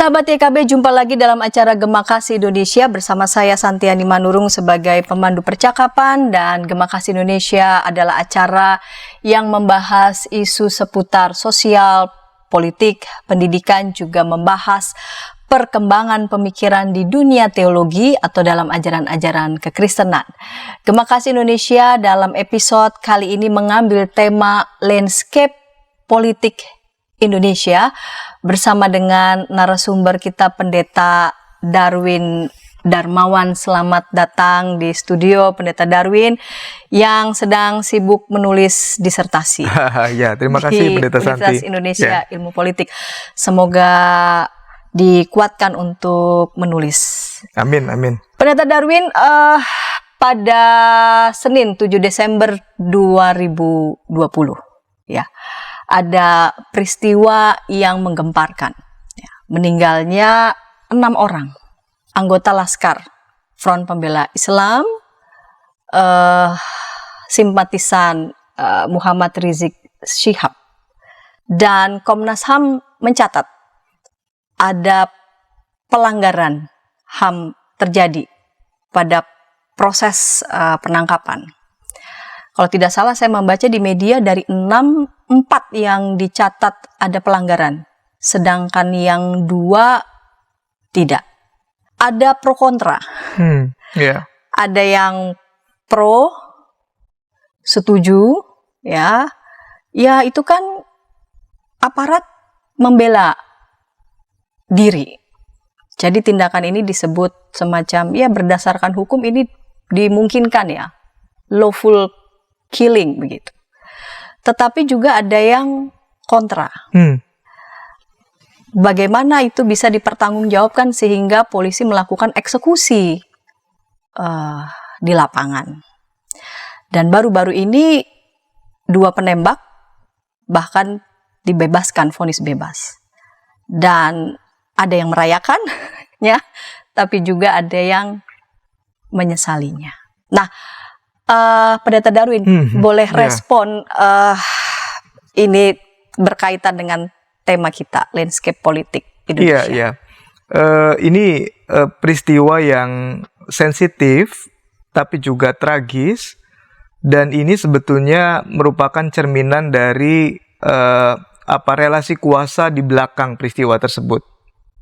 Sahabat YKB, jumpa lagi dalam acara Gema Kasih Indonesia bersama saya Santiani Manurung sebagai pemandu percakapan, dan Gema Kasih Indonesia adalah acara yang membahas isu seputar sosial, politik, pendidikan, juga membahas perkembangan pemikiran di dunia teologi atau dalam ajaran-ajaran kekristenan. Gema Kasih Indonesia dalam episode kali ini mengambil tema landscape politik Indonesia bersama dengan narasumber kita Pendeta Darwin Darmawan. Selamat datang di studio Pendeta Darwin yang sedang sibuk menulis disertasi. Ya, terima kasih Pendeta Santi. Universitas Indonesia Ilmu Politik. Semoga dikuatkan untuk menulis. Amin, amin. Pendeta Darwin, pada Senin 7 Desember 2020 ya, ada peristiwa yang menggemparkan. Meninggalnya 6 orang anggota Laskar Front Pembela Islam, simpatisan Muhammad Rizik Syihab. Dan Komnas HAM mencatat ada pelanggaran HAM terjadi pada proses penangkapan. Kalau tidak salah saya membaca di media dari 4 yang dicatat ada pelanggaran, sedangkan yang 2 tidak. Ada pro kontra. Ada yang pro, setuju, ya itu kan aparat membela diri. Jadi tindakan ini disebut semacam berdasarkan hukum ini dimungkinkan ya, lawful killing begitu. Tetapi juga ada yang kontra. Bagaimana itu bisa dipertanggungjawabkan sehingga polisi melakukan eksekusi di lapangan. Dan baru-baru ini 2 penembak bahkan dibebaskan, vonis bebas. Dan ada yang merayakan, ya, tapi juga ada yang menyesalinya. Nah, Pendeta Darwin, boleh respon ini berkaitan dengan tema kita, landscape politik Indonesia. Iya. Ini peristiwa yang sensitif, tapi juga tragis, dan ini sebetulnya merupakan cerminan dari relasi kuasa di belakang peristiwa tersebut.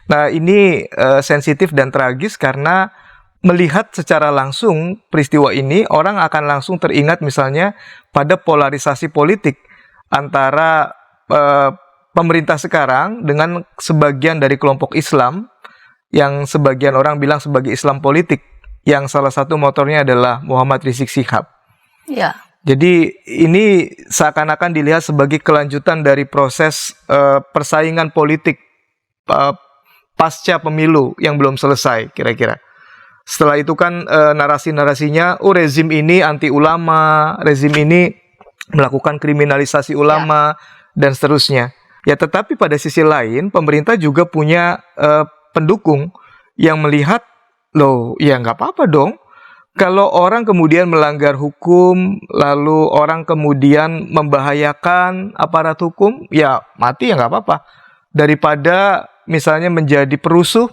Nah, ini sensitif dan tragis karena melihat secara langsung peristiwa ini, orang akan langsung teringat misalnya pada polarisasi politik antara pemerintah sekarang dengan sebagian dari kelompok Islam yang sebagian orang bilang sebagai Islam politik, yang salah satu motornya adalah Muhammad Rizik Syihab. Ya. Jadi ini seakan-akan dilihat sebagai kelanjutan dari proses persaingan politik pasca pemilu yang belum selesai kira-kira. Setelah itu kan narasi-narasinya, rezim ini anti ulama, rezim ini melakukan kriminalisasi ulama, dan seterusnya. Ya, tetapi pada sisi lain, pemerintah juga punya pendukung yang melihat, loh, ya nggak apa-apa dong. Kalau orang kemudian melanggar hukum, lalu orang kemudian membahayakan aparat hukum, ya mati ya nggak apa-apa. Daripada misalnya menjadi perusuh.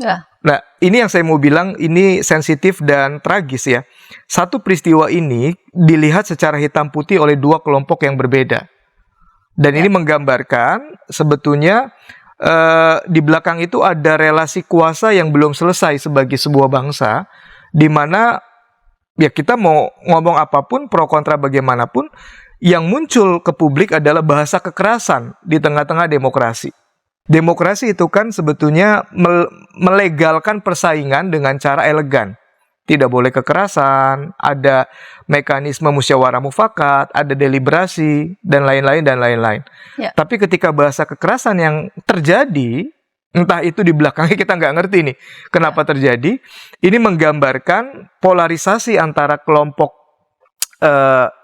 Ya. Nah, ini yang saya mau bilang, ini sensitif dan tragis ya. Satu peristiwa ini dilihat secara hitam putih oleh 2 kelompok yang berbeda. Dan ini menggambarkan sebetulnya di belakang itu ada relasi kuasa yang belum selesai sebagai sebuah bangsa, di mana ya kita mau ngomong apapun, pro kontra bagaimanapun, yang muncul ke publik adalah bahasa kekerasan di tengah-tengah demokrasi. Demokrasi itu kan sebetulnya melegalkan persaingan dengan cara elegan. Tidak boleh kekerasan, ada mekanisme musyawarah mufakat, ada deliberasi, dan lain-lain, dan lain-lain. Ya. Tapi ketika bahasa kekerasan yang terjadi, entah itu di belakangnya kita nggak ngerti nih kenapa terjadi, ini menggambarkan polarisasi antara kelompok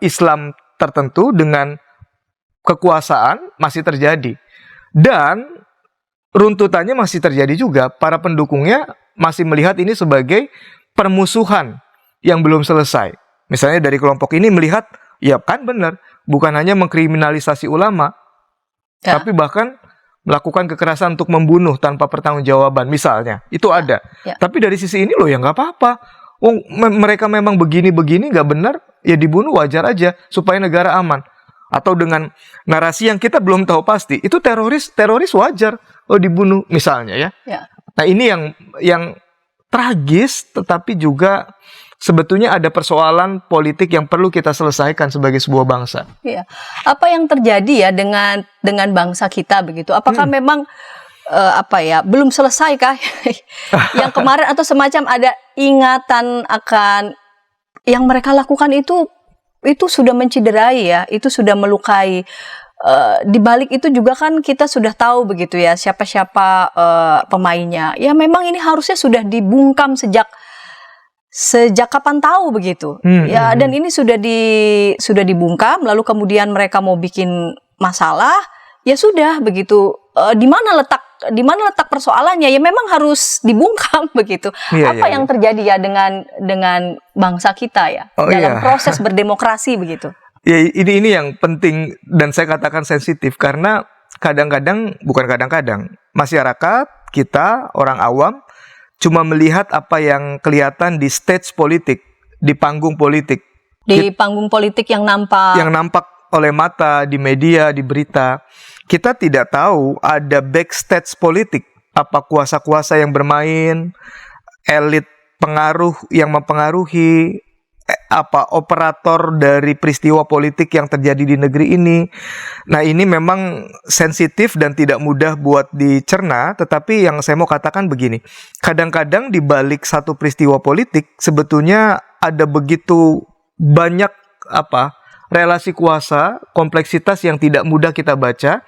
Islam tertentu dengan kekuasaan masih terjadi. Dan runtutannya masih terjadi juga, para pendukungnya masih melihat ini sebagai permusuhan yang belum selesai. Misalnya dari kelompok ini melihat, ya kan benar, bukan hanya mengkriminalisasi ulama, tapi bahkan melakukan kekerasan untuk membunuh tanpa pertanggungjawaban, misalnya, itu ada. Ya. Tapi dari sisi ini loh ya nggak apa-apa. Mereka memang begini-begini nggak benar, ya dibunuh wajar aja supaya negara aman. Atau dengan narasi yang kita belum tahu pasti, itu teroris wajar dibunuh misalnya ya. Ya. Nah ini yang tragis, tetapi juga sebetulnya ada persoalan politik yang perlu kita selesaikan sebagai sebuah bangsa. Iya. Apa yang terjadi ya dengan bangsa kita begitu? Apakah memang belum selesai kah yang kemarin, atau semacam ada ingatan akan yang mereka lakukan itu sudah menciderai ya, itu sudah melukai. Di balik itu juga kan kita sudah tahu begitu ya siapa-siapa pemainnya. Ya memang ini harusnya sudah dibungkam sejak kapan tahu begitu. Dan ini sudah dibungkam, lalu kemudian mereka mau bikin masalah, ya sudah begitu. Di mana letak persoalannya? Ya memang harus dibungkam begitu. Apa yang terjadi ya dengan bangsa kita ya dalam proses berdemokrasi begitu? Ya ini yang penting dan saya katakan sensitif, karena bukan kadang-kadang masyarakat kita, orang awam, cuma melihat apa yang kelihatan di stage politik, di panggung politik. Di panggung politik yang nampak. Yang nampak oleh mata, di media, di berita. Kita tidak tahu ada backstage politik. Apa kuasa-kuasa yang bermain, elit pengaruh yang mempengaruhi, apa operator dari peristiwa politik yang terjadi di negeri ini. Nah ini memang sensitif dan tidak mudah buat dicerna, tetapi yang saya mau katakan begini, kadang-kadang di balik satu peristiwa politik sebetulnya ada begitu banyak relasi kuasa, kompleksitas yang tidak mudah kita baca,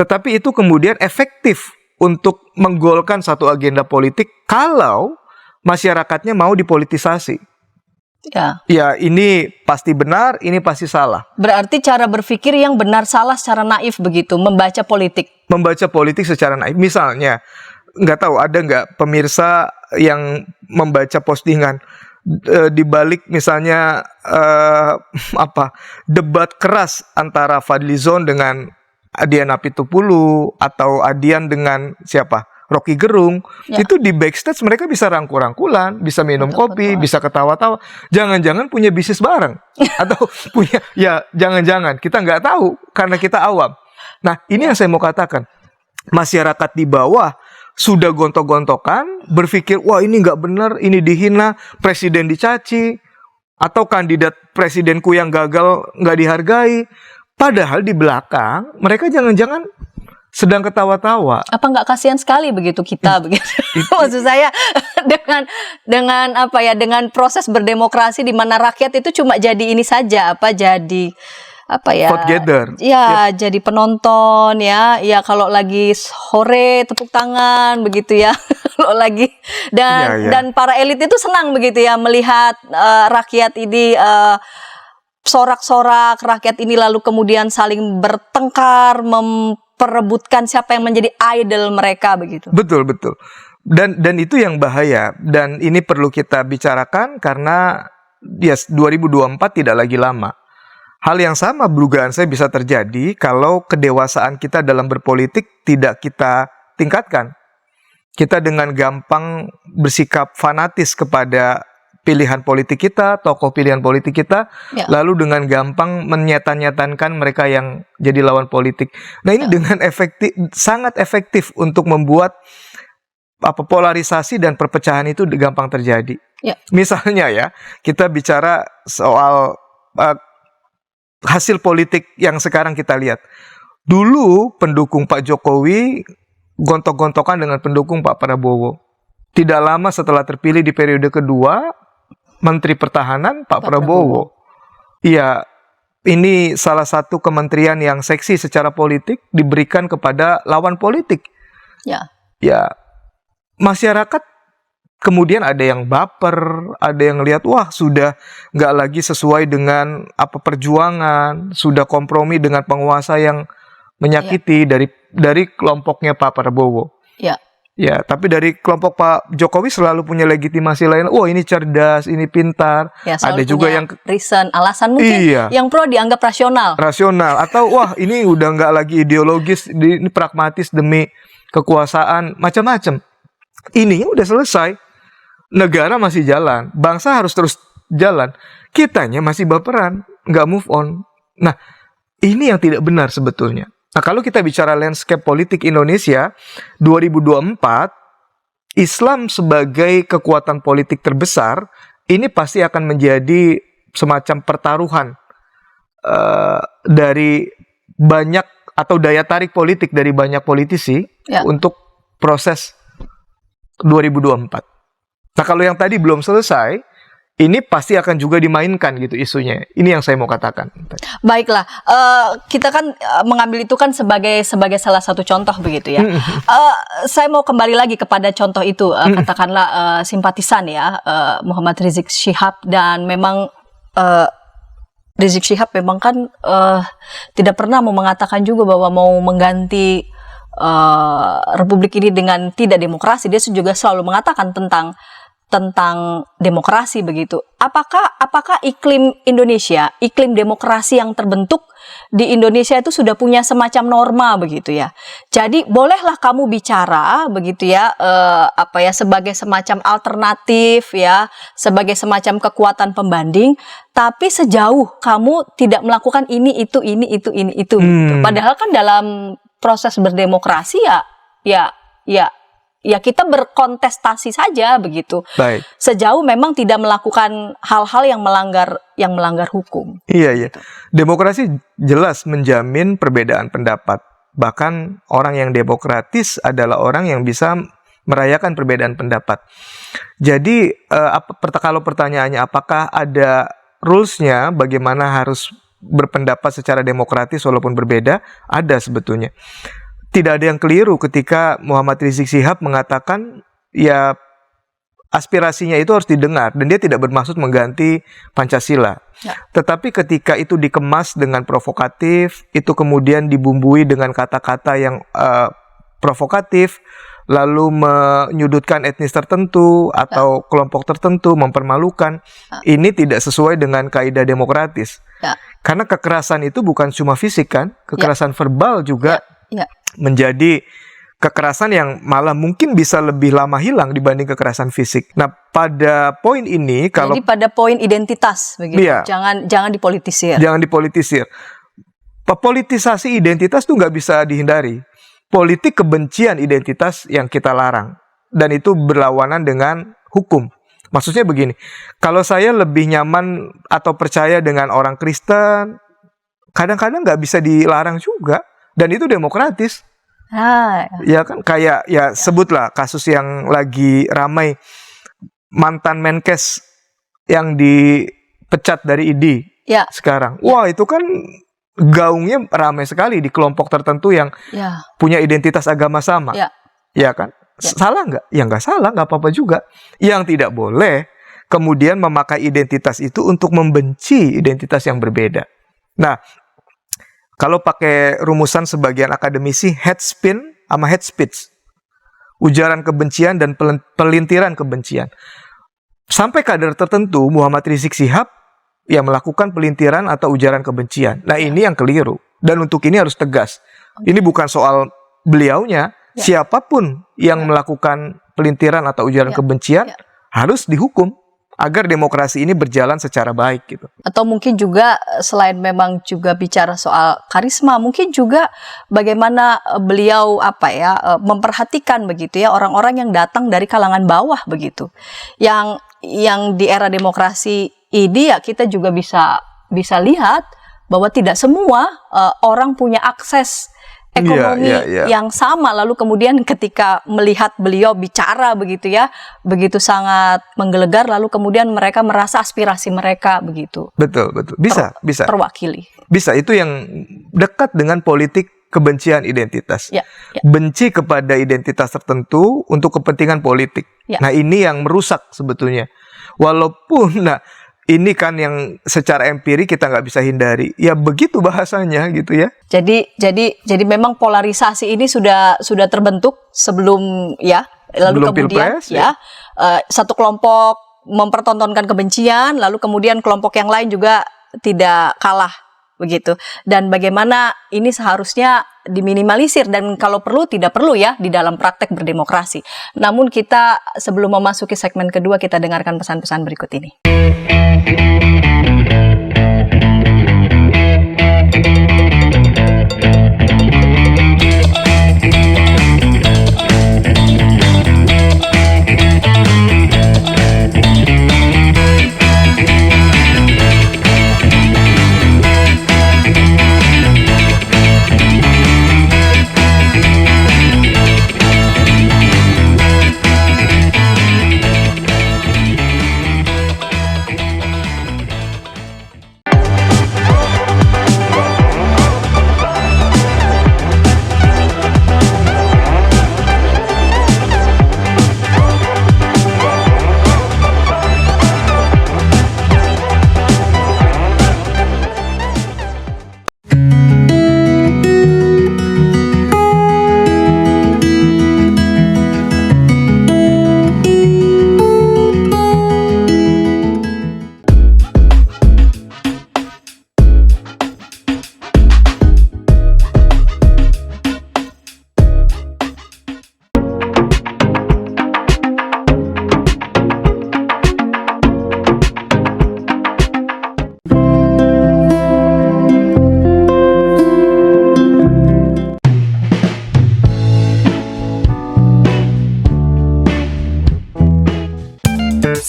tetapi itu kemudian efektif untuk menggolkan satu agenda politik kalau masyarakatnya mau dipolitisasi. Ya, ini pasti benar, ini pasti salah. Berarti cara berpikir yang benar salah secara naif begitu, membaca politik. Membaca politik secara naif. Misalnya, nggak tahu ada nggak pemirsa yang membaca postingan di balik misalnya debat keras antara Fadlizon dengan Adian Apitupulu atau Adian dengan siapa? Rocky Gerung, itu di backstage mereka bisa rangkul-rangkulan, bisa minum kopi, bisa ketawa-tawa. Jangan-jangan punya bisnis bareng. Atau punya, ya jangan-jangan. Kita nggak tahu karena kita awam. Nah, ini yang saya mau katakan. Masyarakat di bawah sudah gontok-gontokan, berpikir, wah ini nggak benar, ini dihina, presiden dicaci, atau kandidat presidenku yang gagal nggak dihargai. Padahal di belakang, mereka jangan-jangan sedang ketawa-tawa. Apa nggak kasihan sekali begitu kita begitu? Maksud saya dengan proses berdemokrasi di mana rakyat itu cuma jadi ini saja, vote gather. Ya, jadi penonton ya. Ya kalau lagi sore tepuk tangan begitu ya. Kalau lagi dan para elit itu senang begitu ya melihat rakyat ini sorak-sorak, rakyat ini lalu kemudian saling bertengkar, memperebutkan siapa yang menjadi idol mereka begitu. Betul. Dan itu yang bahaya, dan ini perlu kita bicarakan karena 2024 tidak lagi lama. Hal yang sama dugaan saya bisa terjadi kalau kedewasaan kita dalam berpolitik tidak kita tingkatkan. Kita dengan gampang bersikap fanatis kepada pilihan politik kita, tokoh pilihan politik kita, lalu dengan gampang menyatan-nyatankan mereka yang jadi lawan politik. Nah ini dengan sangat efektif untuk membuat polarisasi dan perpecahan itu gampang terjadi. Misalnya ya, kita bicara soal hasil politik yang sekarang kita lihat. Dulu pendukung Pak Jokowi gontok-gontokan dengan pendukung Pak Prabowo. Tidak lama setelah terpilih di periode kedua, Menteri Pertahanan Pak Prabowo. Iya, ini salah satu kementerian yang seksi secara politik diberikan kepada lawan politik. Ya, masyarakat kemudian ada yang baper, ada yang lihat wah sudah nggak lagi sesuai dengan perjuangan, sudah kompromi dengan penguasa yang menyakiti dari kelompoknya Pak Prabowo. Ya, tapi dari kelompok Pak Jokowi selalu punya legitimasi lain. Wah, ini cerdas, ini pintar. Ya, Ada selalu juga punya yang reason, alasan mungkin Iya. yang pro dianggap rasional. rasional, atau wah ini udah nggak lagi ideologis, ini pragmatis demi kekuasaan, macam-macam. Ini udah selesai. Negara masih jalan, bangsa harus terus jalan. Kitanya masih baperan, nggak move on. Nah, ini yang tidak benar sebetulnya. Nah, kalau kita bicara landscape politik Indonesia 2024, Islam sebagai kekuatan politik terbesar ini pasti akan menjadi semacam pertaruhan dari banyak atau daya tarik politik dari banyak politisi untuk proses 2024. Nah, kalau yang tadi belum selesai, ini pasti akan juga dimainkan gitu isunya. Ini yang saya mau katakan. Baiklah, kita kan mengambil itu kan sebagai salah satu contoh begitu ya. Saya mau kembali lagi kepada contoh itu, katakanlah simpatisan ya, Muhammad Rizik Syihab, dan memang Rizik Syihab memang kan tidak pernah mau mengatakan juga bahwa mau mengganti Republik ini dengan tidak demokrasi. Dia juga selalu mengatakan tentang demokrasi begitu. Apakah iklim Indonesia, iklim demokrasi yang terbentuk di Indonesia itu sudah punya semacam norma begitu ya. Jadi bolehlah kamu bicara begitu ya, sebagai semacam alternatif ya, sebagai semacam kekuatan pembanding, tapi sejauh kamu tidak melakukan ini itu. Gitu. Padahal kan dalam proses berdemokrasi ya kita berkontestasi saja begitu. Baik. Sejauh memang tidak melakukan hal-hal yang melanggar hukum. Iya. Demokrasi jelas menjamin perbedaan pendapat. Bahkan orang yang demokratis adalah orang yang bisa merayakan perbedaan pendapat. Jadi kalau pertanyaannya apakah ada rules-nya bagaimana harus berpendapat secara demokratis walaupun berbeda? Ada sebetulnya. Tidak ada yang keliru ketika Muhammad Rizik Syihab mengatakan ya aspirasinya itu harus didengar dan dia tidak bermaksud mengganti Pancasila. Ya. Tetapi ketika itu dikemas dengan provokatif, itu kemudian dibumbui dengan kata-kata yang provokatif, lalu menyudutkan etnis tertentu atau kelompok tertentu, mempermalukan, ini tidak sesuai dengan kaidah demokratis. Ya. Karena kekerasan itu bukan cuma fisik kan, kekerasan verbal juga menjadi kekerasan yang malah mungkin bisa lebih lama hilang dibanding kekerasan fisik. Nah, pada poin ini jadi pada poin identitas begitu. Iya, jangan dipolitisir. Jangan dipolitisir. Politisasi identitas tuh nggak bisa dihindari. Politik kebencian identitas yang kita larang, dan itu berlawanan dengan hukum. Maksudnya begini, kalau saya lebih nyaman atau percaya dengan orang Kristen, kadang-kadang nggak bisa dilarang juga. Dan itu demokratis. Ya kan, kayak sebutlah kasus yang lagi ramai, mantan Menkes yang dipecat dari ID sekarang. Wah, itu kan gaungnya ramai sekali di kelompok tertentu yang punya identitas agama sama. Ya kan? Salah nggak? Ya nggak salah, nggak apa-apa juga. Yang tidak boleh kemudian memakai identitas itu untuk membenci identitas yang berbeda. Nah, kalau pakai rumusan sebagian akademisi, head spin sama head speech. Ujaran kebencian dan pelintiran kebencian. Sampai kadar tertentu, Muhammad Rizik Syihab yang melakukan pelintiran atau ujaran kebencian. Nah, ini yang keliru. Dan untuk ini harus tegas. Ini bukan soal beliaunya. Siapapun yang melakukan pelintiran atau ujaran kebencian harus dihukum. Agar demokrasi ini berjalan secara baik gitu. Atau mungkin juga selain memang juga bicara soal karisma, mungkin juga bagaimana beliau memperhatikan begitu ya orang-orang yang datang dari kalangan bawah begitu. Yang di era demokrasi ini ya kita juga bisa lihat bahwa tidak semua orang punya akses ekonomi yang sama, lalu kemudian ketika melihat beliau bicara begitu ya, begitu sangat menggelegar, lalu kemudian mereka merasa aspirasi mereka begitu. Betul. Bisa. Terwakili. Bisa, itu yang dekat dengan politik kebencian identitas. Benci kepada identitas tertentu untuk kepentingan politik. Nah, ini yang merusak sebetulnya. Walaupun ini kan yang secara empirik kita nggak bisa hindari. Ya begitu bahasanya gitu ya. Jadi memang polarisasi ini sudah terbentuk sebelum ya, lalu Sebelum kemudian Pilpres, satu kelompok mempertontonkan kebencian, lalu kemudian kelompok yang lain juga tidak kalah begitu. Dan bagaimana ini seharusnya diminimalisir dan kalau perlu tidak perlu ya di dalam praktek berdemokrasi. Namun kita sebelum memasuki segmen kedua kita dengarkan pesan-pesan berikut ini.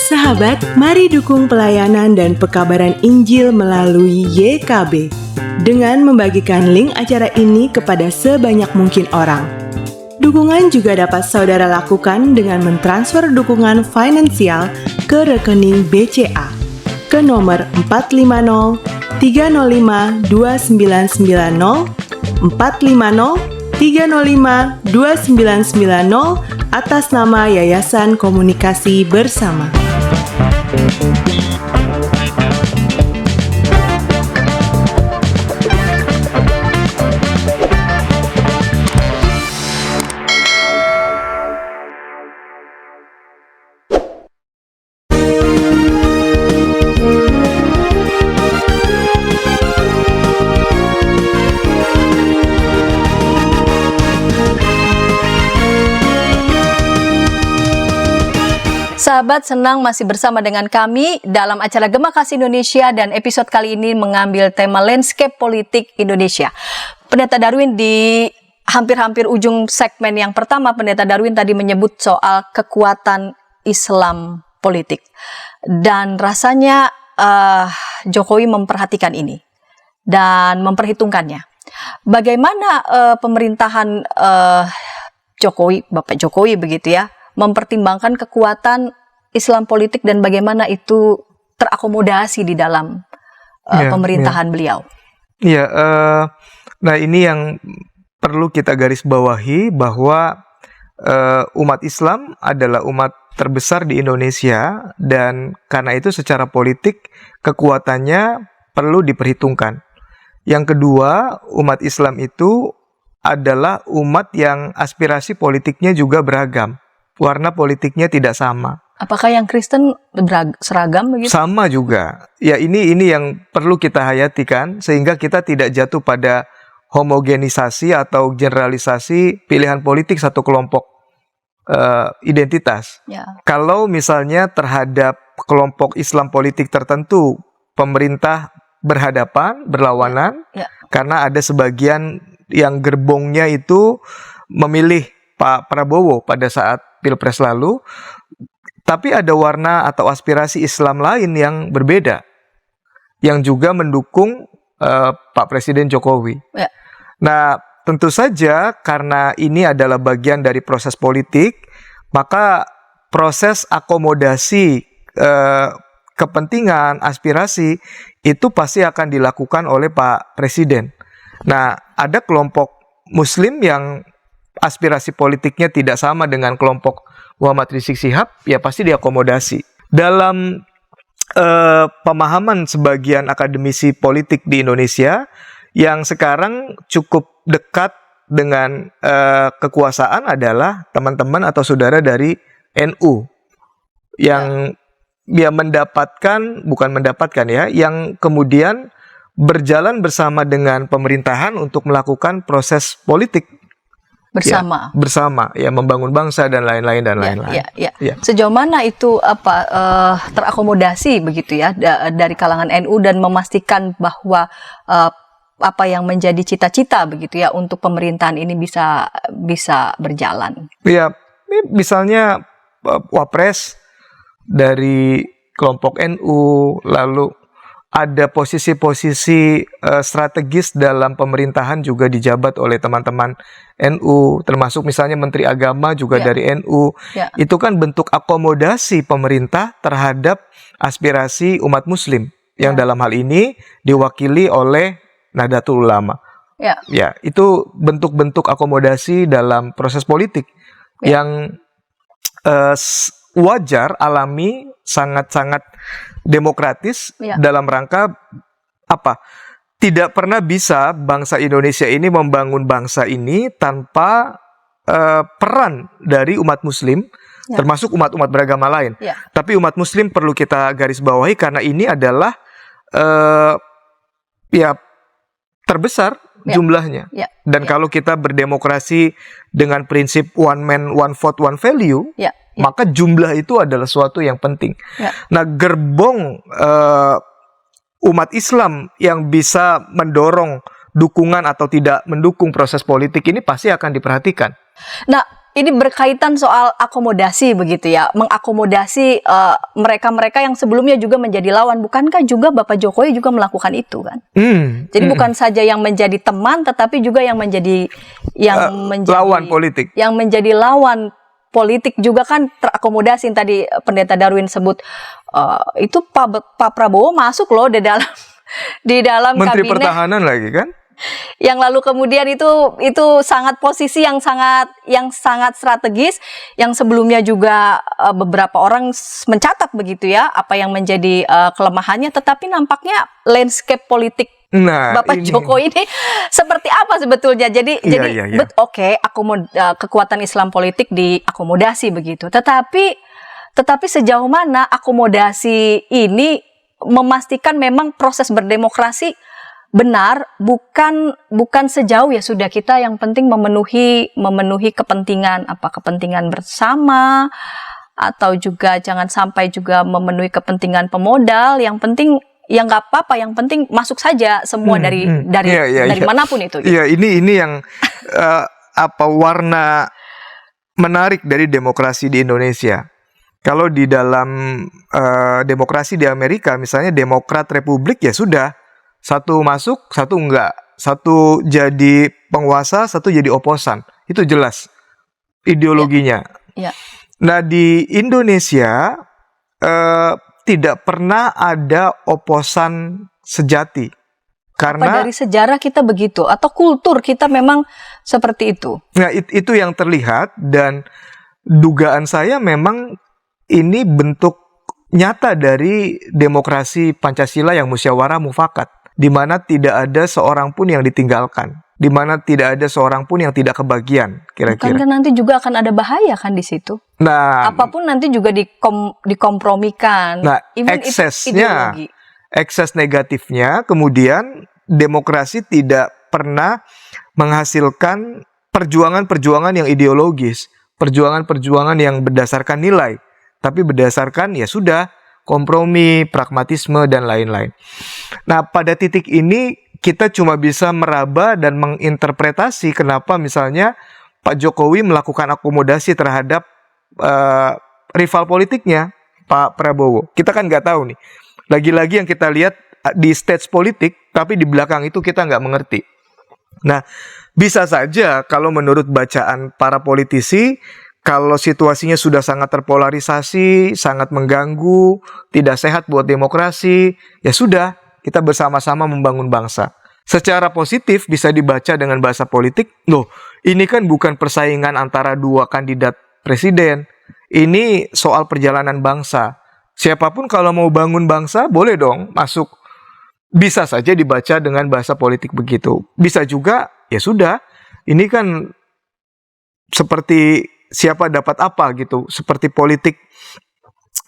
Sahabat, mari dukung pelayanan dan pekabaran Injil melalui YKB dengan membagikan link acara ini kepada sebanyak mungkin orang. Dukungan juga dapat saudara lakukan dengan mentransfer dukungan finansial ke rekening BCA ke nomor 450 305 2990 450 305 2990 atas nama Yayasan Komunikasi Bersama. Sahabat, senang masih bersama dengan kami dalam acara Gema Kasih Indonesia dan episode kali ini mengambil tema landscape politik Indonesia. Pendeta Darwin di hampir-hampir ujung segmen yang pertama, Pendeta Darwin tadi menyebut soal kekuatan Islam politik. Dan rasanya Jokowi memperhatikan ini dan memperhitungkannya. Bagaimana pemerintahan Jokowi, Bapak Jokowi begitu ya, mempertimbangkan kekuatan Islam politik dan bagaimana itu terakomodasi di dalam pemerintahan beliau. Iya, nah ini yang perlu kita garis bawahi bahwa umat Islam adalah umat terbesar di Indonesia dan karena itu secara politik kekuatannya perlu diperhitungkan. Yang kedua, umat Islam itu adalah umat yang aspirasi politiknya juga beragam. Warna politiknya tidak sama. Apakah yang Kristen seragam begitu? Sama juga. Ya ini yang perlu kita hayati kan, sehingga kita tidak jatuh pada homogenisasi atau generalisasi pilihan politik satu kelompok identitas. Ya. Kalau misalnya terhadap kelompok Islam politik tertentu, pemerintah berlawanan, karena ada sebagian yang gerbongnya itu memilih Pak Prabowo pada saat Pilpres lalu, tapi ada warna atau aspirasi Islam lain yang berbeda, yang juga mendukung Pak Presiden Jokowi. Ya. Nah, tentu saja karena ini adalah bagian dari proses politik, maka proses akomodasi kepentingan, aspirasi, itu pasti akan dilakukan oleh Pak Presiden. Nah, ada kelompok Muslim yang aspirasi politiknya tidak sama dengan kelompok Muhammad Rizik Shihab, ya pasti diakomodasi. Dalam pemahaman sebagian akademisi politik di Indonesia yang sekarang cukup dekat dengan kekuasaan adalah teman-teman atau saudara dari NU yang yang kemudian berjalan bersama dengan pemerintahan untuk melakukan proses politik bersama ya, membangun bangsa dan lain-lain dan lain-lain. Ya. Sejauh mana itu terakomodasi begitu ya dari kalangan NU dan memastikan bahwa apa yang menjadi cita-cita begitu ya untuk pemerintahan ini bisa berjalan. Ya, misalnya Wapres dari kelompok NU, lalu ada posisi-posisi strategis dalam pemerintahan juga dijabat oleh teman-teman NU, termasuk misalnya Menteri Agama juga dari NU. Itu kan bentuk akomodasi pemerintah terhadap aspirasi umat Muslim yang dalam hal ini diwakili oleh Nahdlatul Ulama. Ya, itu bentuk-bentuk akomodasi dalam proses politik yang wajar, alami, sangat-sangat demokratis dalam rangka apa? Tidak pernah bisa bangsa Indonesia ini membangun bangsa ini tanpa peran dari umat Muslim, termasuk umat-umat beragama lain. Tapi umat Muslim perlu kita garis bawahi karena ini adalah terbesar jumlahnya. Dan kalau kita berdemokrasi dengan prinsip one man, one vote, one value, maka jumlah itu adalah sesuatu yang penting. Nah, gerbong umat Islam yang bisa mendorong dukungan atau tidak mendukung proses politik ini pasti akan diperhatikan. Nah, ini berkaitan soal akomodasi begitu ya, mengakomodasi mereka-mereka yang sebelumnya juga menjadi lawan. Bukankah juga Bapak Jokowi juga melakukan itu kan? Jadi bukan saja yang menjadi teman, tetapi juga yang menjadi lawan politik. Yang menjadi lawan politik juga kan terakomodasi. Tadi Pendeta Darwin sebut itu Pak Prabowo masuk loh di dalam Menteri kabinet Pertahanan lagi kan? Yang lalu kemudian itu sangat posisi yang sangat strategis, yang sebelumnya juga beberapa orang mencatat begitu ya apa yang menjadi kelemahannya, tetapi nampaknya landscape politik Bapak Jokowi ini seperti apa sebetulnya? Jadi kekuatan Islam politik diakomodasi begitu. Tetapi sejauh mana akomodasi ini memastikan memang proses berdemokrasi benar, bukan sejauh ya sudah kita yang penting memenuhi kepentingan bersama, atau juga jangan sampai juga memenuhi kepentingan pemodal. Yang penting ya nggak apa-apa, yang penting masuk saja semua dari manapun itu. Iya, ini yang warna menarik dari demokrasi di Indonesia. Kalau di dalam demokrasi di Amerika misalnya Demokrat Republik ya sudah, satu masuk, satu enggak. Satu jadi penguasa, satu jadi oposan. Itu jelas ideologinya. Nah, di Indonesia tidak pernah ada oposan sejati. Karena dari sejarah kita begitu, atau kultur kita memang seperti itu. Nah, itu yang terlihat, dan dugaan saya memang ini bentuk nyata dari demokrasi Pancasila yang musyawarah mufakat, di mana tidak ada seorang pun yang ditinggalkan, di mana tidak ada seorang pun yang tidak kebagian, kira-kira. Bukankah nanti juga akan ada bahaya kan di situ? Nah, apapun nanti juga dikompromikan. Nah, ekses negatifnya kemudian demokrasi tidak pernah menghasilkan perjuangan-perjuangan yang ideologis, perjuangan-perjuangan yang berdasarkan nilai, tapi berdasarkan ya sudah kompromi, pragmatisme, dan lain-lain. Nah, pada titik ini kita cuma bisa meraba dan menginterpretasi kenapa misalnya Pak Jokowi melakukan akomodasi terhadap rival politiknya, Pak Prabowo. Kita kan nggak tahu nih. Lagi-lagi yang kita lihat di stage politik, tapi di belakang itu kita nggak mengerti. Nah, bisa saja kalau menurut bacaan para politisi, kalau situasinya sudah sangat terpolarisasi, sangat mengganggu, tidak sehat buat demokrasi, ya sudah, kita bersama-sama membangun bangsa. Secara positif bisa dibaca dengan bahasa politik, loh, ini kan bukan persaingan antara dua kandidat presiden, ini soal perjalanan bangsa. Siapapun kalau mau bangun bangsa, boleh dong masuk. Bisa saja dibaca dengan bahasa politik begitu. Bisa juga, ya sudah. Ini kan seperti siapa dapat apa gitu. Seperti politik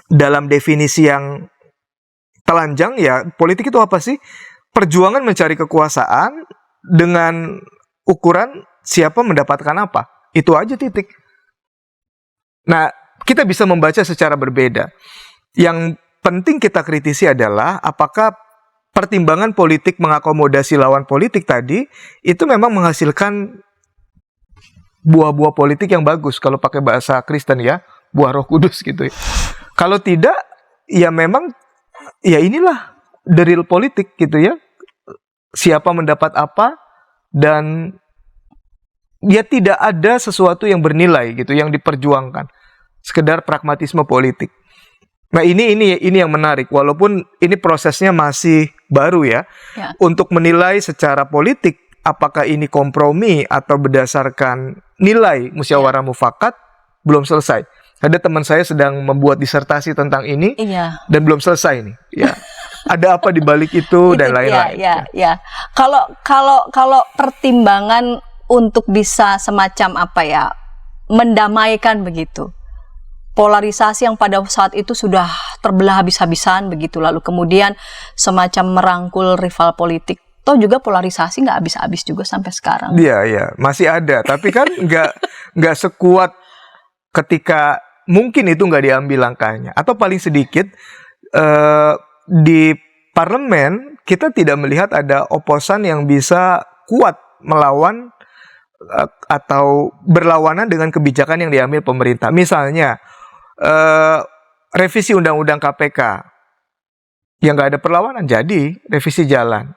dalam definisi yang telanjang, ya politik itu apa sih? Perjuangan mencari kekuasaan dengan ukuran siapa mendapatkan apa. Itu aja, titik. Nah, kita bisa membaca secara berbeda. Yang penting kita kritisi adalah apakah pertimbangan politik mengakomodasi lawan politik tadi itu memang menghasilkan buah-buah politik yang bagus, kalau pakai bahasa Kristen ya, buah Roh Kudus gitu ya. Kalau tidak, ya memang ya inilah the real politik gitu ya. Siapa mendapat apa, dan ya tidak ada sesuatu yang bernilai gitu yang diperjuangkan. Sekedar pragmatisme politik. Nah, ini yang menarik, walaupun ini prosesnya masih baru ya. Untuk menilai secara politik apakah ini kompromi atau berdasarkan nilai musyawarah mufakat belum selesai. Ada teman saya sedang membuat disertasi tentang ini dan belum selesai nih. Ya. Ada apa di balik itu dan lain-lain. Kalau pertimbangan untuk bisa semacam apa ya, mendamaikan begitu. Polarisasi yang pada saat itu sudah terbelah habis-habisan begitu, lalu kemudian semacam merangkul rival politik. Toh juga polarisasi nggak habis-habis juga sampai sekarang. Iya, masih ada. Tapi kan nggak sekuat ketika mungkin itu nggak diambil langkahnya. Atau paling sedikit di parlemen kita tidak melihat ada oposan yang bisa kuat melawan atau berlawanan dengan kebijakan yang diambil pemerintah. Misalnya revisi undang-undang KPK yang nggak ada perlawanan, jadi revisi jalan.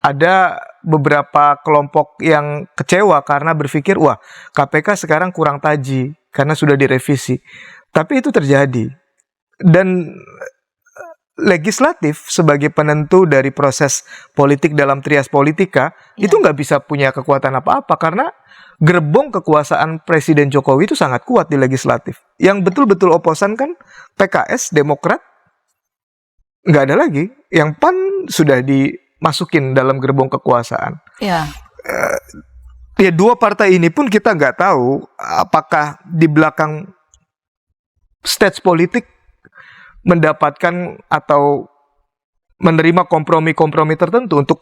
Ada beberapa kelompok yang kecewa karena berpikir, wah KPK sekarang kurang taji karena sudah direvisi. Tapi itu terjadi. Dan legislatif sebagai penentu dari proses politik dalam trias politika, itu nggak bisa punya kekuatan apa-apa karena gerbong kekuasaan Presiden Jokowi itu sangat kuat di legislatif. Yang betul-betul oposan kan PKS, Demokrat, nggak ada lagi. Yang PAN sudah dimasukin dalam gerbong kekuasaan. Ya, dua partai ini pun kita nggak tahu apakah di belakang stage politik mendapatkan atau menerima kompromi-kompromi tertentu untuk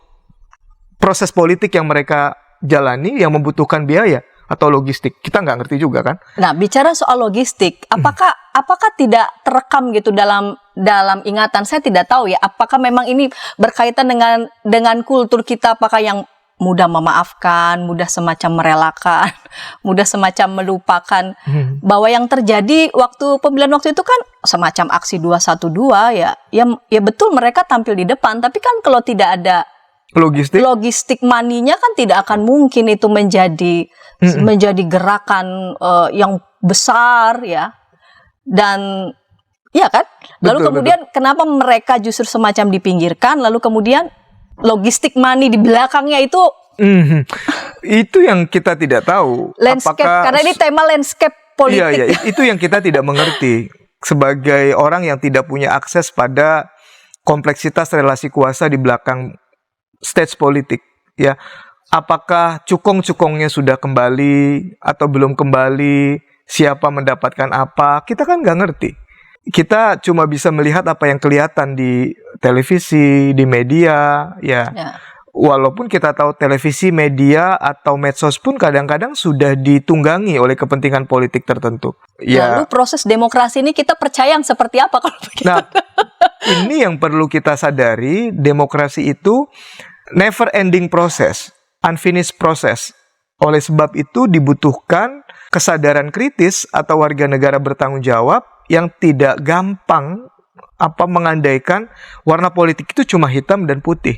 proses politik yang mereka jalani yang membutuhkan biaya atau logistik. Kita nggak ngerti juga kan. Nah, bicara soal logistik, apakah tidak terekam gitu dalam ingatan? Saya tidak tahu ya, apakah memang ini berkaitan dengan kultur kita, apakah yang mudah memaafkan, mudah semacam merelakan, mudah semacam melupakan, bahwa yang terjadi waktu pemilihan waktu itu kan semacam aksi 212 ya betul mereka tampil di depan, tapi kan kalau tidak ada logistik money-nya kan tidak akan mungkin itu menjadi gerakan yang besar ya. Dan ya kan? Lalu kemudian kenapa mereka justru semacam dipinggirkan, lalu kemudian logistik money di belakangnya itu itu yang kita tidak tahu. Karena ini tema landscape politik. Iya, itu yang kita tidak mengerti sebagai orang yang tidak punya akses pada kompleksitas relasi kuasa di belakang stage politik. Ya, apakah cukong-cukongnya sudah kembali atau belum kembali? Siapa mendapatkan apa? Kita kan nggak ngerti. Kita cuma bisa melihat apa yang kelihatan di televisi, di media, ya. Walaupun kita tahu televisi, media, atau medsos pun kadang-kadang sudah ditunggangi oleh kepentingan politik tertentu. Ya. Lalu proses demokrasi ini kita percaya yang seperti apa kalau begitu? Nah, ini yang perlu kita sadari, demokrasi itu never ending process, unfinished process. Oleh sebab itu dibutuhkan kesadaran kritis atau warga negara bertanggung jawab yang tidak gampang mengandaikan warna politik itu cuma hitam dan putih.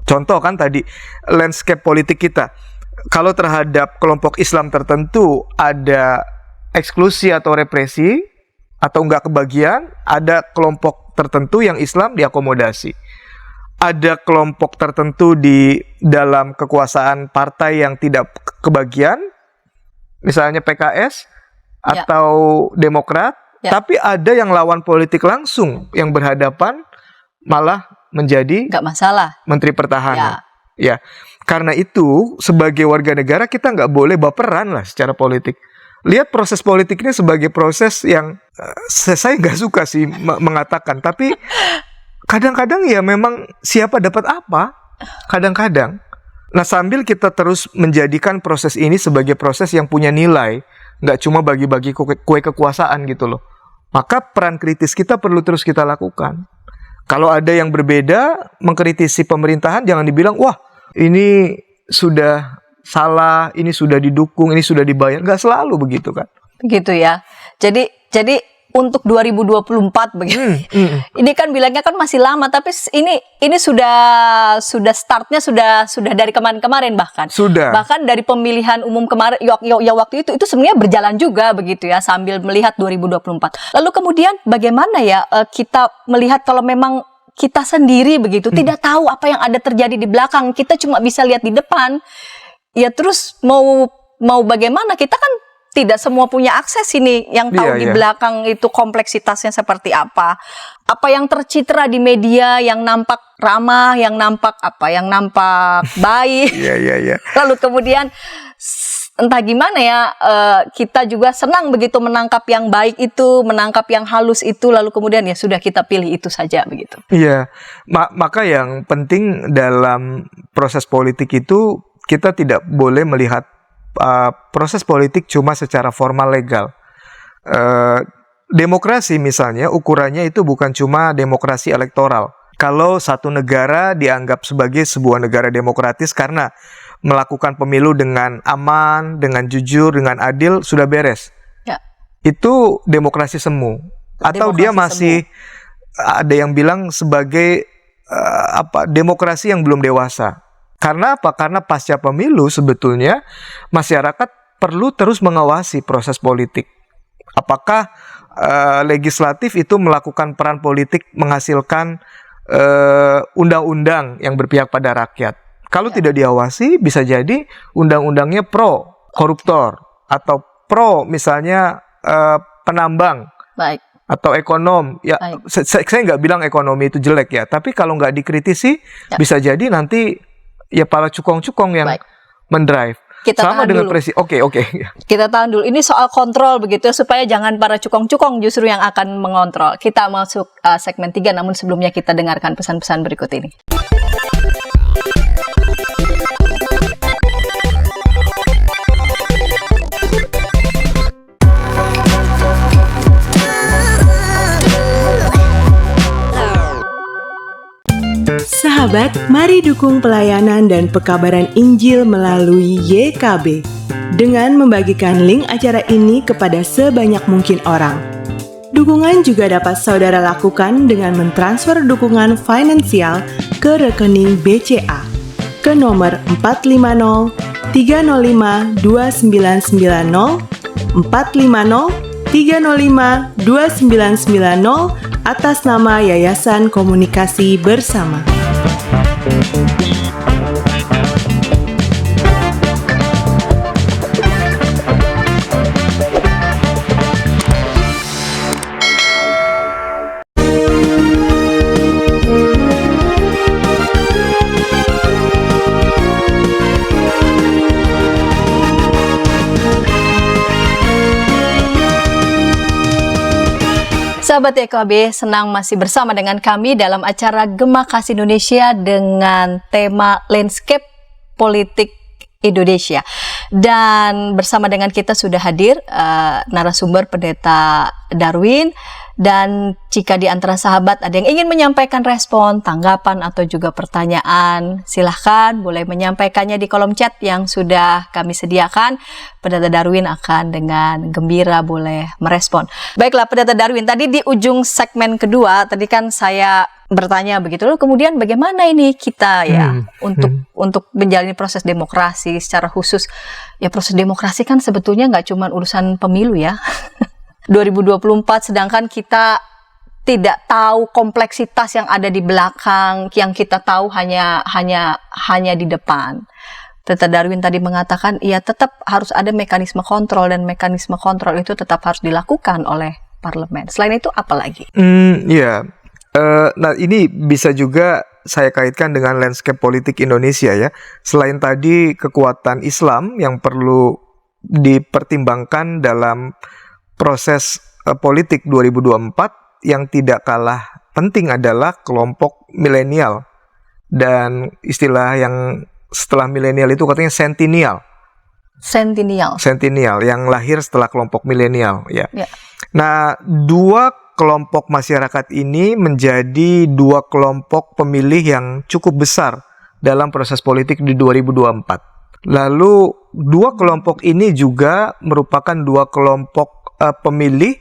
Contoh kan tadi landscape politik kita. Kalau terhadap kelompok Islam tertentu ada eksklusi atau represi atau enggak kebagian, ada kelompok tertentu yang Islam diakomodasi. Ada kelompok tertentu di dalam kekuasaan partai yang tidak kebagian, misalnya PKS atau Demokrat, Ya. Tapi ada yang lawan politik langsung yang berhadapan malah menjadi Nggak masalah. Menteri Pertahanan. Ya, karena itu sebagai warga negara kita nggak boleh baperan lah secara politik. Lihat proses politik ini sebagai proses yang saya nggak suka sih mengatakan, tapi kadang-kadang ya memang siapa dapat apa, kadang-kadang. Nah, sambil kita terus menjadikan proses ini sebagai proses yang punya nilai, nggak cuma bagi-bagi kue kekuasaan gitu loh. Maka peran kritis kita perlu terus kita lakukan. Kalau ada yang berbeda, mengkritisi pemerintahan, jangan dibilang, wah ini sudah salah, ini sudah didukung, ini sudah dibayar. Nggak selalu begitu kan. Begitu ya. Jadi untuk 2024 begitu. Ini kan bilangnya kan masih lama, tapi ini sudah startnya sudah dari kemarin bahkan. Sudah. Bahkan dari pemilihan umum kemarin ya waktu itu sebenarnya berjalan juga begitu ya, sambil melihat 2024. Lalu kemudian bagaimana ya kita melihat kalau memang kita sendiri begitu tidak tahu apa yang ada terjadi di belakang, kita cuma bisa lihat di depan. Ya terus mau bagaimana, kita kan tidak semua punya akses ini yang tahu di belakang itu kompleksitasnya seperti apa. Apa yang tercitra di media yang nampak ramah, yang nampak baik. Iya. Lalu kemudian entah gimana ya, kita juga senang begitu menangkap yang baik itu, menangkap yang halus itu, lalu kemudian ya sudah kita pilih itu saja begitu. Iya, maka yang penting dalam proses politik itu kita tidak boleh melihat proses politik cuma secara formal legal. Demokrasi misalnya ukurannya itu bukan cuma demokrasi elektoral. Kalau satu negara dianggap sebagai sebuah negara demokratis karena melakukan pemilu dengan aman, dengan jujur, dengan adil, sudah beres. Ya. Itu demokrasi semu. Atau dia masih ada yang bilang sebagai demokrasi yang belum dewasa. Karena apa? Karena pasca pemilu sebetulnya masyarakat perlu terus mengawasi proses politik. Apakah legislatif itu melakukan peran politik menghasilkan undang-undang yang berpihak pada rakyat. Kalau tidak diawasi, bisa jadi undang-undangnya pro koruptor atau pro misalnya penambang. Baik. Atau ekonom. Ya, saya nggak bilang ekonomi itu jelek ya, tapi kalau nggak dikritisi, bisa jadi nanti ya para cukong-cukong yang mendrive. Kita sama dengan presiden. Oke. Kita tahan dulu. Ini soal kontrol begitu, supaya jangan para cukong-cukong justru yang akan mengontrol. Kita masuk segmen 3, namun sebelumnya kita dengarkan pesan-pesan berikut ini. Sahabat, mari dukung pelayanan dan pekabaran Injil melalui YKB dengan membagikan link acara ini kepada sebanyak mungkin orang. Dukungan juga dapat saudara lakukan dengan mentransfer dukungan finansial ke rekening BCA ke nomor 450 305 2990 450 305 2990 atas nama Yayasan Komunikasi Bersama. Sahabat YKB, senang masih bersama dengan kami dalam acara Gema Kasih Indonesia dengan tema Landscape Politik Indonesia. Dan bersama dengan kita sudah hadir narasumber Pendeta Darwin. Dan jika di antara sahabat ada yang ingin menyampaikan respon, tanggapan, atau juga pertanyaan, silahkan boleh menyampaikannya di kolom chat yang sudah kami sediakan. Pendeta Darwin akan dengan gembira boleh merespon. Baiklah Pendeta Darwin, tadi di ujung segmen kedua, tadi kan saya bertanya begitu, loh kemudian bagaimana ini kita ya untuk menjalani proses demokrasi secara khusus. Ya proses demokrasi kan sebetulnya nggak cuma urusan pemilu ya. 2024 sedangkan kita tidak tahu kompleksitas yang ada di belakang, yang kita tahu hanya di depan. Pendeta Darwin tadi mengatakan ya tetap harus ada mekanisme kontrol, dan mekanisme kontrol itu tetap harus dilakukan oleh parlemen. Selain itu apa lagi? Ya, nah ini bisa juga saya kaitkan dengan landscape politik Indonesia ya. Selain tadi kekuatan Islam yang perlu dipertimbangkan dalam proses politik 2024, yang tidak kalah penting adalah kelompok milenial. Dan istilah yang setelah milenial itu katanya Centennial yang lahir setelah kelompok milenial ya. Nah, dua kelompok masyarakat ini menjadi dua kelompok pemilih yang cukup besar dalam proses politik di 2024. Lalu dua kelompok ini juga merupakan dua kelompok pemilih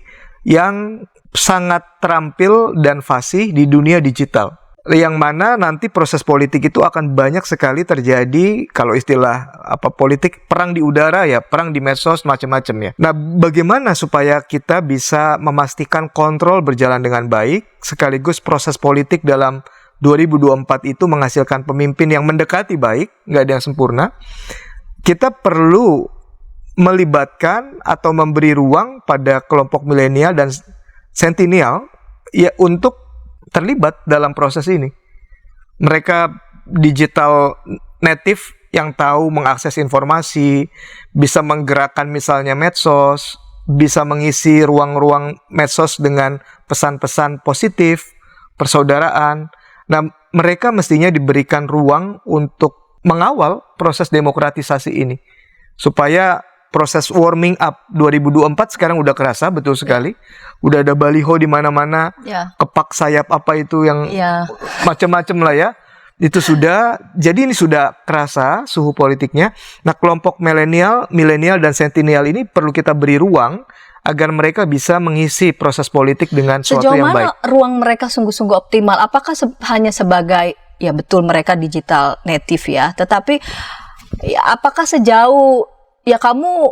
yang sangat terampil dan fasih di dunia digital, yang mana nanti proses politik itu akan banyak sekali terjadi, kalau istilah politik, perang di udara ya, perang di medsos, macam-macam ya. Nah, bagaimana supaya kita bisa memastikan kontrol berjalan dengan baik, sekaligus proses politik dalam 2024 itu menghasilkan pemimpin yang mendekati baik, nggak ada yang sempurna. Kita perlu melibatkan atau memberi ruang pada kelompok milenial dan Centennial ya untuk terlibat dalam proses ini. Mereka digital native yang tahu mengakses informasi, bisa menggerakkan misalnya medsos, bisa mengisi ruang-ruang medsos dengan pesan-pesan positif, persaudaraan. Nah, mereka mestinya diberikan ruang untuk mengawal proses demokratisasi ini, supaya proses warming up 2024 sekarang udah kerasa betul sekali. Udah ada baliho di mana-mana, kepak sayap apa itu yang macam-macam lah ya. Itu sudah, jadi ini sudah kerasa suhu politiknya. Nah, kelompok milenial dan Centennial ini perlu kita beri ruang agar mereka bisa mengisi proses politik dengan sesuatu yang baik. Sejauh mana ruang mereka sungguh-sungguh optimal? Apakah hanya sebagai, ya betul mereka digital native ya, tetapi ya, apakah sejauh ya kamu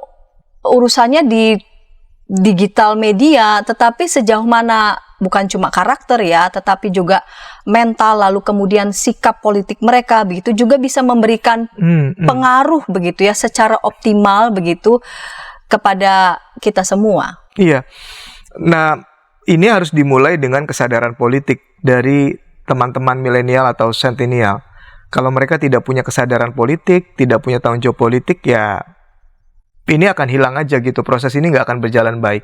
urusannya di digital media, tetapi sejauh mana bukan cuma karakter ya, tetapi juga mental, lalu kemudian sikap politik mereka begitu juga bisa memberikan pengaruh begitu ya secara optimal begitu kepada kita semua. Iya. Nah, ini harus dimulai dengan kesadaran politik dari teman-teman milenial atau Centennial. Kalau mereka tidak punya kesadaran politik, tidak punya tanggung jawab politik, ya ini akan hilang aja gitu, proses ini nggak akan berjalan baik.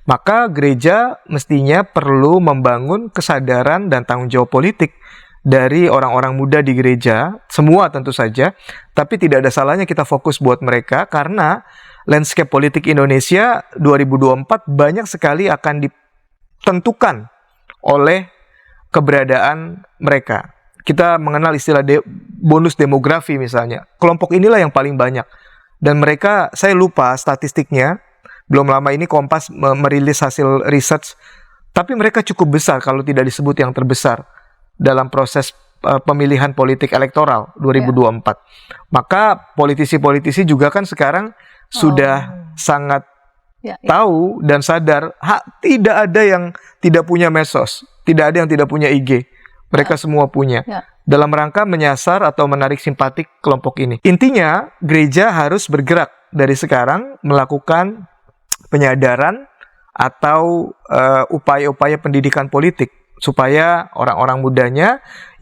Maka gereja mestinya perlu membangun kesadaran dan tanggung jawab politik dari orang-orang muda di gereja, semua tentu saja, tapi tidak ada salahnya kita fokus buat mereka, karena landscape politik Indonesia 2024 banyak sekali akan ditentukan oleh keberadaan mereka. Kita mengenal istilah bonus demografi misalnya, kelompok inilah yang paling banyak. Dan mereka, saya lupa statistiknya, belum lama ini Kompas merilis hasil research, tapi mereka cukup besar kalau tidak disebut yang terbesar dalam proses pemilihan politik elektoral 2024. Maka politisi-politisi juga kan sekarang sudah sangat tahu dan sadar, tidak ada yang tidak punya medsos, tidak ada yang tidak punya IG. Mereka semua punya. Dalam rangka menyasar atau menarik simpatik kelompok ini. Intinya, gereja harus bergerak dari sekarang melakukan penyadaran atau upaya-upaya pendidikan politik supaya orang-orang mudanya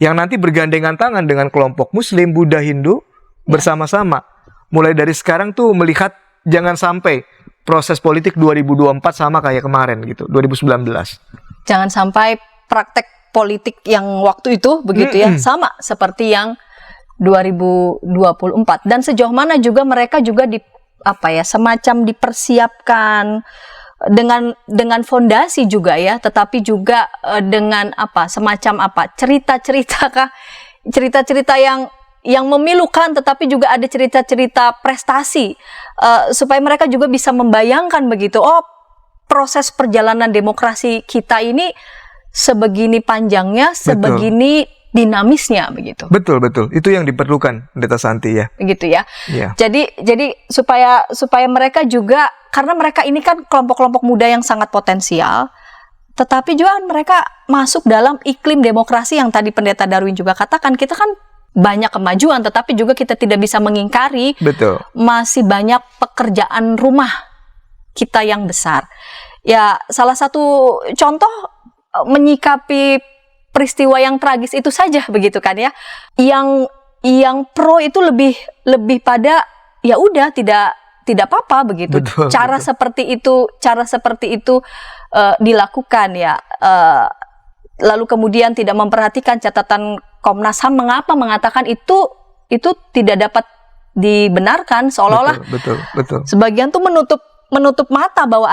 yang nanti bergandengan tangan dengan kelompok Muslim, Buddha, Hindu bersama-sama. Mulai dari sekarang tuh melihat jangan sampai proses politik 2024 sama kayak kemarin gitu, 2019. Jangan sampai praktek politik yang waktu itu begitu ya, sama seperti yang 2024. Dan sejauh mana juga mereka juga semacam dipersiapkan dengan fondasi juga ya, tetapi juga dengan semacam cerita-cerita yang memilukan, tetapi juga ada cerita-cerita prestasi supaya mereka juga bisa membayangkan begitu, proses perjalanan demokrasi kita ini sebegini panjangnya, sebegini dinamisnya begitu. Betul. Itu yang diperlukan, Pendeta Santi ya. Begitu ya. Jadi supaya mereka juga, karena mereka ini kan kelompok-kelompok muda yang sangat potensial, tetapi juga mereka masuk dalam iklim demokrasi yang tadi Pendeta Darwin juga katakan, kita kan banyak kemajuan, tetapi juga kita tidak bisa mengingkari masih banyak pekerjaan rumah kita yang besar. Ya, salah satu contoh menyikapi peristiwa yang tragis itu saja begitu kan ya. Yang pro itu lebih pada ya udah tidak apa-apa begitu. Betul, Cara betul. seperti itu dilakukan ya. Lalu kemudian tidak memperhatikan catatan Komnas HAM mengapa mengatakan itu tidak dapat dibenarkan, seolah-olah Betul. sebagian tuh menutup mata bahwa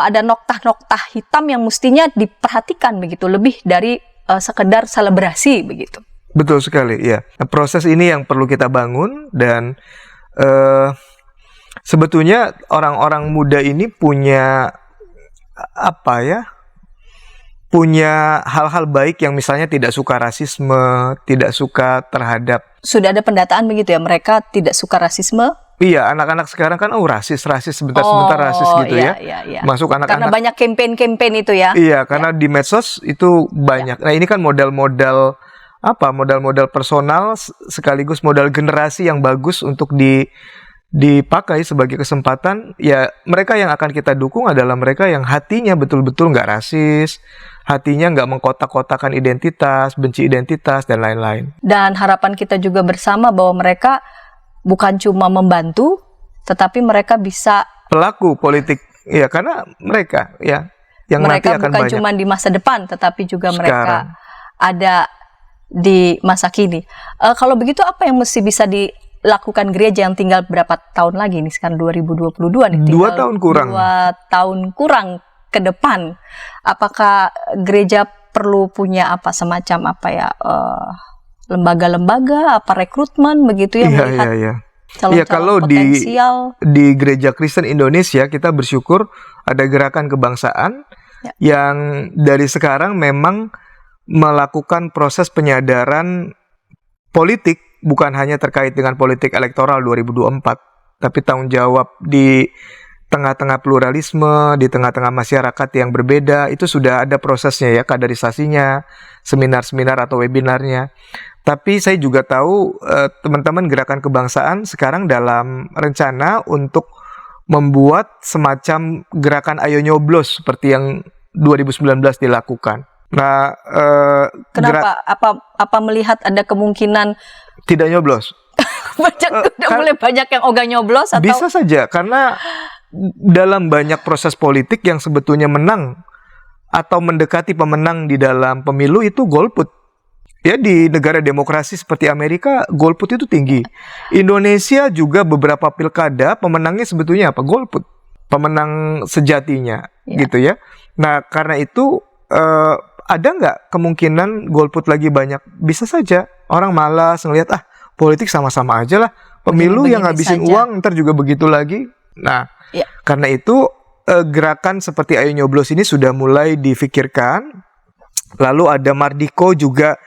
ada noktah-noktah hitam yang mestinya diperhatikan begitu, lebih dari sekedar selebrasi begitu. Betul sekali, ya. Nah, proses ini yang perlu kita bangun dan sebetulnya orang-orang muda ini punya apa ya? Punya hal-hal baik yang misalnya tidak suka rasisme, tidak suka terhadap. Sudah ada pendataan begitu ya, mereka tidak suka rasisme. Iya, anak-anak sekarang kan rasis sebentar rasis gitu iya, ya. Iya. Masuk Karena anak-anak. banyak campaign itu ya. Iya, karena di medsos itu banyak. Nah, ini kan modal-modal personal sekaligus modal generasi yang bagus untuk dipakai sebagai kesempatan. Ya, mereka yang akan kita dukung adalah mereka yang hatinya betul-betul nggak rasis, hatinya nggak mengkotak-kotakan identitas, benci identitas, dan lain-lain. Dan harapan kita juga bersama bahwa mereka bukan cuma membantu, tetapi mereka bisa Pelaku politik, ya, karena mereka ya yang mereka nanti akan bukan banyak. cuma di masa depan, tetapi juga Sekarang. mereka ada di masa kini. Kalau begitu apa yang mesti bisa dilakukan gereja yang tinggal berapa tahun lagi nih, sekarang 2022 nih, tinggal 2 tahun kurang. 2 tahun kurang ke depan. Apakah gereja perlu punya apa semacam apa ya, lembaga-lembaga, apa rekrutmen begitu ya, melihat Iya. calon-calon Iya, kalau potensial. di Gereja Kristen Indonesia kita bersyukur ada gerakan kebangsaan yang dari sekarang memang melakukan proses penyadaran politik, bukan hanya terkait dengan politik elektoral 2024, tapi tanggung jawab di tengah-tengah pluralisme, di tengah-tengah masyarakat yang berbeda. Itu sudah ada prosesnya ya, kaderisasinya, seminar-seminar atau webinarnya. Tapi saya juga tahu teman-teman gerakan kebangsaan sekarang dalam rencana untuk membuat semacam gerakan Ayo Nyoblos seperti yang 2019 dilakukan. Nah, Kenapa? Apa melihat ada kemungkinan tidak nyoblos? mulai banyak yang ogah nyoblos atau Bisa saja, karena dalam banyak proses politik yang sebetulnya menang atau mendekati pemenang di dalam pemilu itu golput. Ya, di negara demokrasi seperti Amerika, golput itu tinggi. Indonesia juga beberapa pilkada pemenangnya sebetulnya apa? Golput. Pemenang sejatinya, gitu ya. Nah, karena itu ada nggak kemungkinan golput lagi banyak? Bisa saja. Orang malas ngelihat, politik sama-sama aja lah. Pemilu yang ngabisin uang, ntar juga begitu lagi. Nah, karena itu gerakan seperti Ayo Nyoblos ini sudah mulai difikirkan. Lalu ada Mardiko juga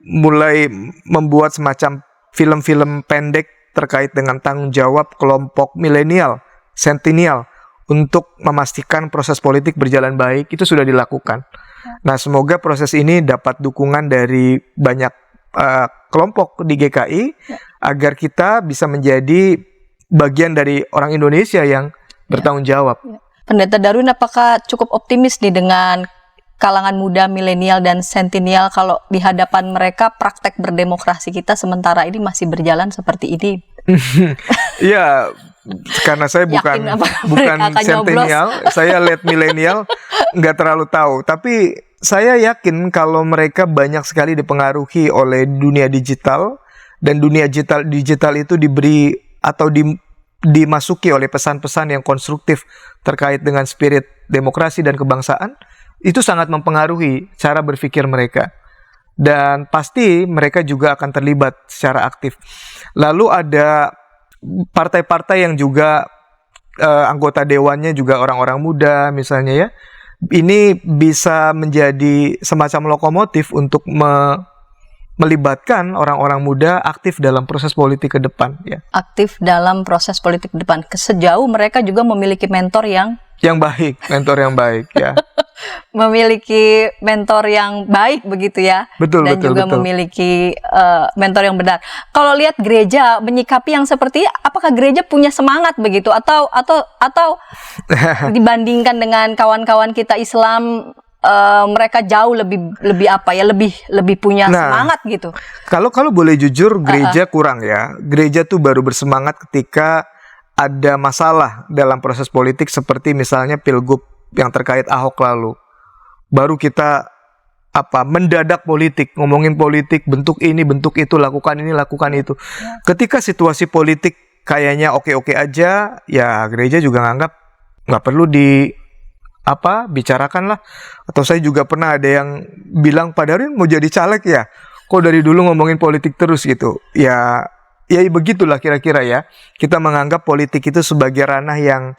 mulai membuat semacam film-film pendek terkait dengan tanggung jawab kelompok milenial, sentenial, untuk memastikan proses politik berjalan baik. Itu sudah dilakukan. Nah, semoga proses ini dapat dukungan dari banyak kelompok di GKI agar kita bisa menjadi bagian dari orang Indonesia yang bertanggung jawab. Pendeta Darwin, apakah cukup optimis nih dengan kalangan muda, milenial, dan sentenial kalau di hadapan mereka praktek berdemokrasi kita sementara ini masih berjalan seperti ini? Ya, karena saya bukan sentenial, saya late milenial, nggak terlalu tahu. Tapi saya yakin kalau mereka banyak sekali dipengaruhi oleh dunia digital, dan dunia digital itu diberi atau dimasuki oleh pesan-pesan yang konstruktif terkait dengan spirit demokrasi dan kebangsaan. Itu sangat mempengaruhi cara berpikir mereka. Dan pasti mereka juga akan terlibat secara aktif. Lalu ada partai-partai yang juga anggota dewannya juga orang-orang muda misalnya ya. Ini bisa menjadi semacam lokomotif untuk melibatkan orang-orang muda aktif dalam proses politik ke depan ya. Aktif dalam proses politik ke depan. Sejauh mereka juga memiliki mentor yang baik, mentor yang baik ya. memiliki mentor yang baik begitu ya, Betul, dan betul, juga betul. memiliki mentor yang benar. Kalau lihat gereja menyikapi yang seperti, apakah gereja punya semangat begitu atau dibandingkan dengan kawan-kawan kita Islam, mereka jauh lebih apa ya, lebih punya Nah, semangat gitu. Kalau boleh jujur, gereja kurang ya. Gereja tuh baru bersemangat ketika ada masalah dalam proses politik seperti misalnya Pilgub yang terkait Ahok lalu. Baru kita mendadak politik, ngomongin politik, bentuk ini, bentuk itu, lakukan ini, lakukan itu. Ketika situasi politik kayaknya oke-oke aja, ya gereja juga nganggap nggak perlu bicarakan lah. Atau saya juga pernah ada yang bilang, Pak Darwin mau jadi caleg ya? Kok dari dulu ngomongin politik terus gitu? Ya begitulah kira-kira ya. Kita menganggap politik itu sebagai ranah yang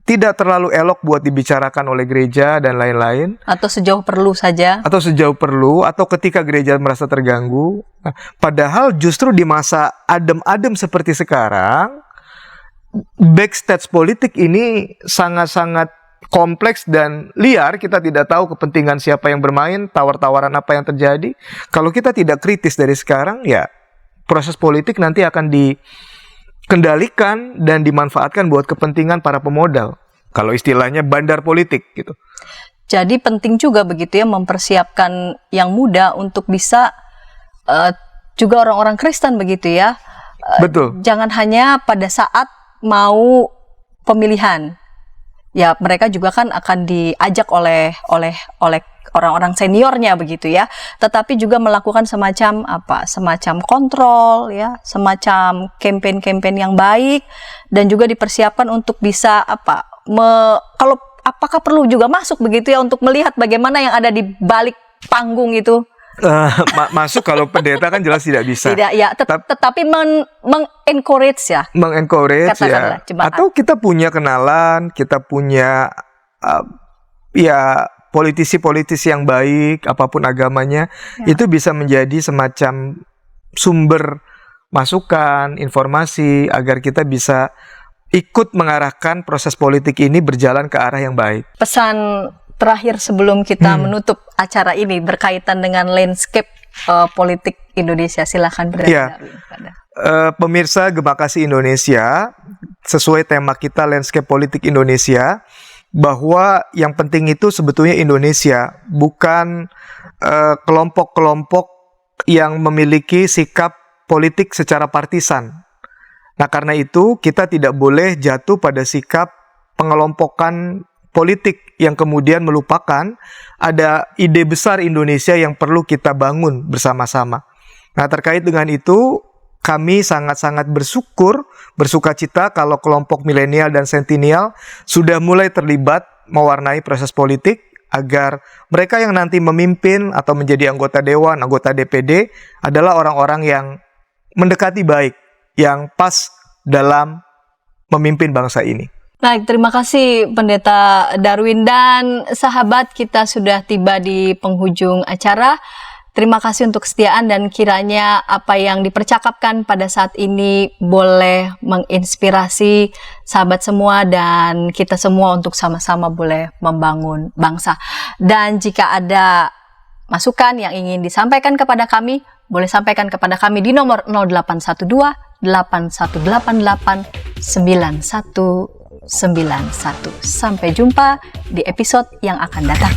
tidak terlalu elok buat dibicarakan oleh gereja dan lain-lain. Atau sejauh perlu saja. Atau ketika gereja merasa terganggu. Nah, padahal justru di masa adem-adem seperti sekarang, backstage politik ini sangat-sangat kompleks dan liar. Kita tidak tahu kepentingan siapa yang bermain, tawar-tawaran apa yang terjadi. Kalau kita tidak kritis dari sekarang, ya proses politik nanti akan dikendalikan dan dimanfaatkan buat kepentingan para pemodal. Kalau istilahnya bandar politik gitu. Jadi penting juga begitu ya, mempersiapkan yang muda untuk bisa juga orang-orang Kristen begitu ya. Betul. Jangan hanya pada saat mau pemilihan. Ya, mereka juga kan akan diajak oleh orang-orang seniornya begitu ya. Tetapi juga melakukan semacam kontrol ya, semacam campaign-campaign yang baik, dan juga dipersiapkan untuk bisa apakah perlu juga masuk begitu ya untuk melihat bagaimana yang ada di balik panggung itu. Masuk kalau pendeta kan jelas tidak bisa. Tidak ya, tetapi mengencourage ya. Mengencourage ya. Katakanlah, jemaat. Atau kita punya kenalan, kita punya politisi-politisi yang baik, apapun agamanya, itu bisa menjadi semacam sumber masukan, informasi agar kita bisa ikut mengarahkan proses politik ini berjalan ke arah yang baik. Pesan terakhir sebelum kita menutup acara ini berkaitan dengan landscape politik Indonesia, silakan Ya. Pemirsa Gema Kasih Indonesia, sesuai tema kita landscape politik Indonesia, bahwa yang penting itu sebetulnya Indonesia, bukan kelompok-kelompok yang memiliki sikap politik secara partisan. Nah, karena itu kita tidak boleh jatuh pada sikap pengelompokan politik yang kemudian melupakan ada ide besar Indonesia yang perlu kita bangun bersama-sama. Nah, terkait dengan itu, kami sangat-sangat bersuka cita kalau kelompok milenial dan sentenial sudah mulai terlibat mewarnai proses politik, agar mereka yang nanti memimpin atau menjadi anggota dewan, anggota DPD adalah orang-orang yang mendekati baik, yang pas dalam memimpin bangsa ini. Baik, terima kasih Pendeta Darwin, dan sahabat, kita sudah tiba di penghujung acara. Terima kasih untuk kesetiaan, dan kiranya apa yang dipercakapkan pada saat ini boleh menginspirasi sahabat semua dan kita semua untuk sama-sama boleh membangun bangsa. Dan jika ada masukan yang ingin disampaikan kepada kami, boleh sampaikan kepada kami di nomor 0812 8188 9191. Sampai jumpa di episode yang akan datang.